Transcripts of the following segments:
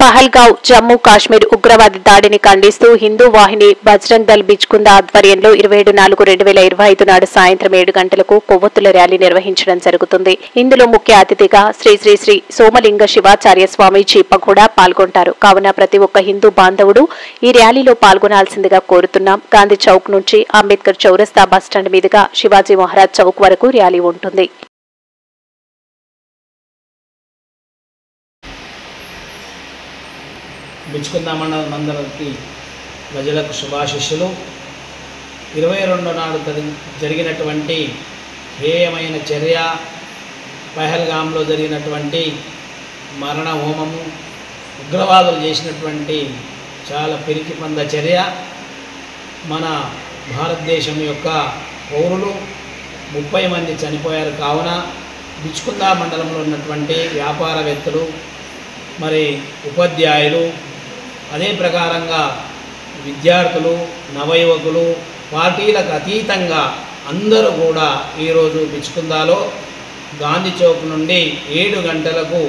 పహల్గావ్ జమ్మూ కాశ్మీర్ ఉగ్రవాద దాడిని ఖండిస్తూ హిందూ వాహిని బజరంగ్ దళ్ బిచ్కుంద ఆధ్వర్యంలో 27/4/2025 నాడు సాయంత్రం 7 గంటలకు కొవ్వొత్తుల ర్యాలీ నిర్వహించడం జరుగుతుంది. ఇందులో ముఖ్య అతిథిగా శ్రీ శ్రీ శ్రీ సోమలింగ శివాచార్య స్వామి చీప కూడా పాల్గొంటారు. కావున ప్రతి ఒక్క హిందూ బాంధవుడు ఈ ర్యాలీలో పాల్గొనాల్సిందిగా కోరుతున్నాం. గాంధీ చౌక్ నుంచి అంబేద్కర్ చౌరస్తా బస్టాండ్ మీదుగా శివాజీ మహారాజ్ చౌక్ వరకు ర్యాలీ ఉంటుంది. బిచ్కుంద మండలందరికీ ప్రజలకు శుభాశిస్సులు. 22 నాడు జరిగినటువంటి హేయమైన చర్య, పహల్గామ్లో జరిగినటువంటి మరణ హోమము, ఉగ్రవాదులు చేసినటువంటి చాలా పిరికిపంద చర్య, మన భారతదేశం యొక్క పౌరులు 30 మంది చనిపోయారు. కావున బిచ్కుంద మండలంలో ఉన్నటువంటి వ్యాపారవేత్తలు, మరి ఉపాధ్యాయులు, అదే ప్రకారంగా విద్యార్థులు, నవయువకులు, పార్టీలకు అతీతంగా అందరూ కూడా ఈరోజు బిచ్కుందలో గాంధీ చౌక్ నుండి 7 గంటలకు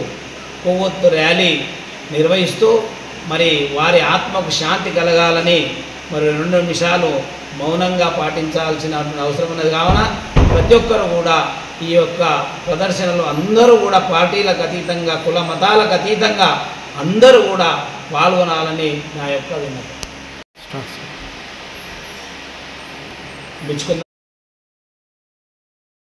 కొవ్వొత్తు ర్యాలీ నిర్వహిస్తూ మరి వారి ఆత్మకు శాంతి కలగాలని మరి 2 నిమిషాలు మౌనంగా పాటించాల్సిన అవసరం ఉన్నది. కావున ప్రతి ఒక్కరు కూడా ఈ యొక్క ప్రదర్శనలో అందరూ కూడా పార్టీలకు అతీతంగా, కుల మతాలకు అతీతంగా అందరూ కూడా పాల్గొనాలని నా యొక్క విన్నపం.